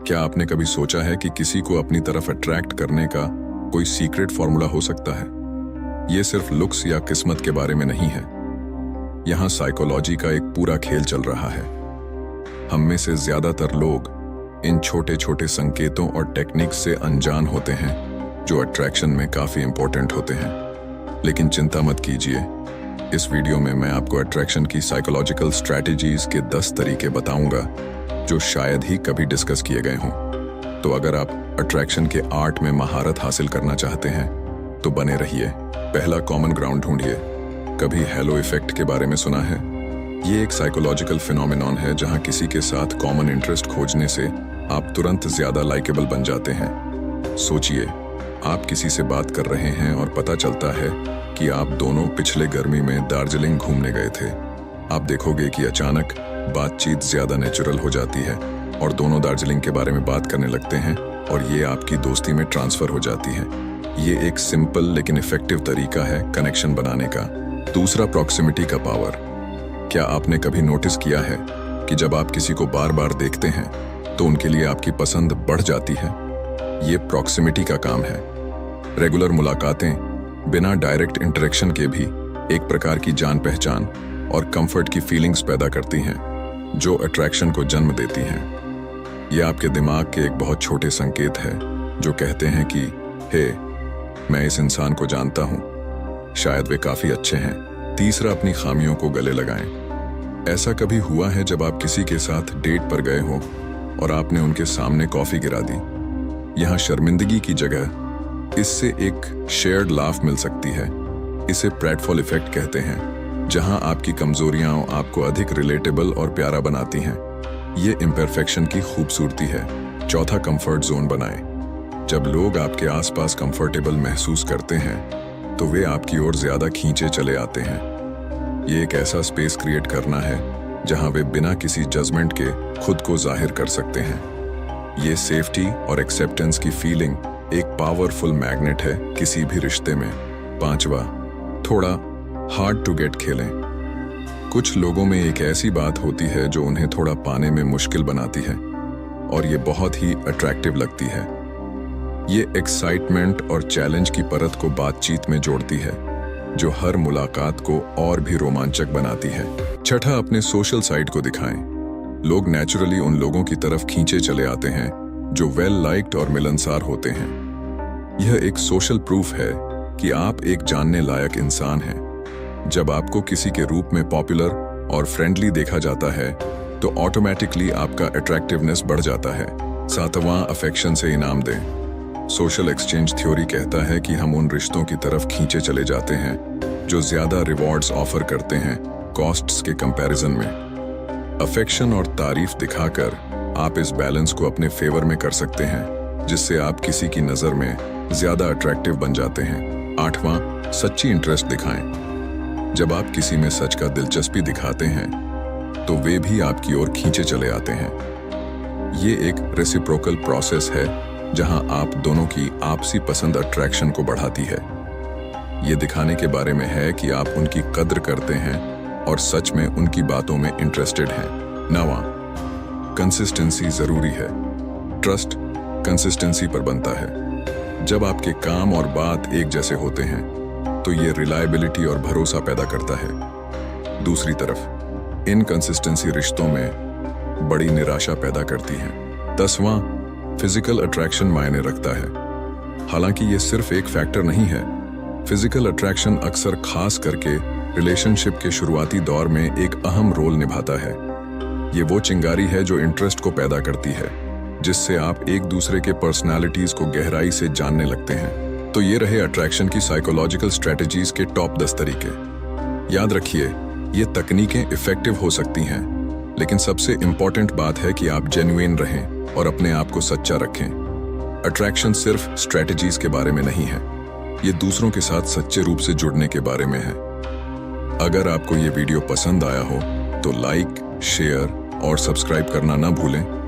क्या आपने कभी सोचा है कि किसी को अपनी तरफ अट्रैक्ट करने का कोई सीक्रेट फॉर्मूला हो सकता है? ये सिर्फ लुक्स या किस्मत के बारे में नहीं है। यहाँ साइकोलॉजी का एक पूरा खेल चल रहा है। हम में से ज्यादातर लोग इन छोटे छोटे संकेतों और टेक्निक्स से अनजान होते हैं जो अट्रैक्शन में काफी इंपॉर्टेंट होते हैं। लेकिन चिंता मत कीजिए, इस वीडियो में मैं आपको अट्रैक्शन की साइकोलॉजिकल स्ट्रैटेजीज के 10 तरीके बताऊंगा जो शायद ही कभी डिस्कस किए गए हों। तो अगर आप अट्रैक्शन के आर्ट में महारत हासिल करना चाहते हैं तो बने रहिए। पहला, कॉमन ग्राउंड ढूंढिए। कभी हेलो इफेक्ट के बारे में सुना है? ये एक साइकोलॉजिकल फिनोमेनॉन है जहां किसी के साथ कॉमन इंटरेस्ट खोजने से आप तुरंत ज्यादा लाइकेबल बन जाते हैं। सोचिए, आप किसी से बात कर रहे हैं और पता चलता है कि आप दोनों पिछले गर्मी में दार्जिलिंग घूमने गए थे। आप देखोगे कि अचानक बातचीत ज्यादा नेचुरल हो जाती है और दोनों दार्जिलिंग के बारे में बात करने लगते हैं और ये आपकी दोस्ती में ट्रांसफर हो जाती है। ये एक सिंपल लेकिन इफेक्टिव तरीका है कनेक्शन बनाने का। दूसरा, प्रॉक्सिमिटी का पावर। क्या आपने कभी नोटिस किया है कि जब आप किसी को बार बार देखते हैं तो उनके लिए आपकी पसंद बढ़ जाती है? ये प्रॉक्सिमिटी का काम है। रेगुलर मुलाकातें बिना डायरेक्ट इंटरेक्शन के भी एक प्रकार की जान पहचान और कंफर्ट की फीलिंग्स पैदा करती हैं जो अट्रैक्शन को जन्म देती हैं। ये आपके दिमाग के एक बहुत छोटे संकेत है जो कहते हैं कि हे, मैं इस इंसान को जानता हूं, शायद वे काफी अच्छे हैं। तीसरा, अपनी खामियों को गले लगाएं। ऐसा कभी हुआ है जब आप किसी के साथ डेट पर गए हो और आपने उनके सामने कॉफी गिरा दी? यहाँ शर्मिंदगी की जगह इससे एक शेयर्ड लाफ मिल सकती है। इसे प्रेटफॉल इफेक्ट कहते हैं, जहां आपकी कमजोरियां आपको अधिक रिलेटेबल और प्यारा बनाती हैं। ये इम्परफेक्शन की खूबसूरती है। चौथा, कंफर्ट जोन बनाएं। जब लोग आपके आसपास कंफर्टेबल महसूस करते हैं तो वे आपकी ओर ज्यादा खींचे चले आते हैं। ये एक ऐसा स्पेस क्रिएट करना है जहां वे बिना किसी जजमेंट के खुद को जाहिर कर सकते हैं। ये सेफ्टी और एक्सेप्टेंस की फीलिंग एक पावरफुल मैग्नेट है किसी भी रिश्ते में। पांचवा, थोड़ा हार्ड टू गेट खेलें। कुछ लोगों में एक ऐसी बात होती है जो उन्हें थोड़ा पाने में मुश्किल बनाती है और ये बहुत ही अट्रैक्टिव लगती है। ये एक्साइटमेंट और चैलेंज की परत को बातचीत में जोड़ती है जो हर मुलाकात को और भी रोमांचक बनाती है। छठा, अपने सोशल साइड को दिखाएं। लोग नेचुरली उन लोगों की तरफ खींचे चले आते हैं जो वेल लाइक्ड और मिलनसार होते हैं। यह एक सोशल प्रूफ है कि आप एक जानने लायक इंसान हैं। जब आपको किसी के रूप में पॉपुलर और फ्रेंडली देखा जाता है तो ऑटोमेटिकली आपका अट्रैक्टिवनेस बढ़ जाता है। सातवां, अफेक्शन से इनाम दें। सोशल एक्सचेंज थ्योरी कहता है कि हम उन रिश्तों की तरफ खींचे चले जाते हैं जो ज्यादा रिवॉर्ड्स ऑफर करते हैं कॉस्ट्स के कंपैरिजन में। अफेक्शन और तारीफ दिखाकर आप इस बैलेंस को अपने फेवर में कर सकते हैं जिससे आप किसी की नजर में ज्यादा अट्रैक्टिव बन जाते हैं। आठवां, सच्ची इंटरेस्ट दिखाएं। जब आप किसी में सच का दिलचस्पी दिखाते हैं तो वे भी आपकी ओर खींचे चले आते हैं। ये एक रेसिप्रोकल प्रोसेस है जहां आप दोनों की आपसी पसंद अट्रैक्शन को बढ़ाती है। ये दिखाने के बारे में है कि आप उनकी कद्र करते हैं और सच में उनकी बातों में इंटरेस्टेड हैं। नौवां, कंसिस्टेंसी जरूरी है। ट्रस्ट कंसिस्टेंसी पर बनता है। जब आपके काम और बात एक जैसे होते हैं तो ये रिलायबिलिटी और भरोसा पैदा करता है। दूसरी तरफ इनकंसिस्टेंसी रिश्तों में बड़ी निराशा पैदा करती है। 10वां, फिजिकल अट्रैक्शन मायने रखता है। हालांकि ये सिर्फ एक फैक्टर नहीं है। फिजिकल अट्रैक्शन अक्सर खास करके रिलेशनशिप के शुरुआती दौर में एक अहम रोल निभाता है। ये वो चिंगारी है जो इंटरेस्ट को पैदा करती है जिससे आप एक दूसरे के पर्सनालिटीज को गहराई से जानने लगते हैं। तो ये रहे अट्रैक्शन की साइकोलॉजिकल स्ट्रेटजीज के टॉप 10 तरीके। याद रखिए, ये तकनीकें इफेक्टिव हो सकती हैं, लेकिन सबसे इंपॉर्टेंट बात है कि आप जेन्युइन रहें और अपने आप को सच्चा रखें। अट्रैक्शन सिर्फ स्ट्रेटजीज के बारे में नहीं है, ये दूसरों के साथ सच्चे रूप से जुड़ने के बारे में है। अगर आपको ये वीडियो पसंद आया हो तो लाइक, शेयर और सब्सक्राइब करना ना भूलें।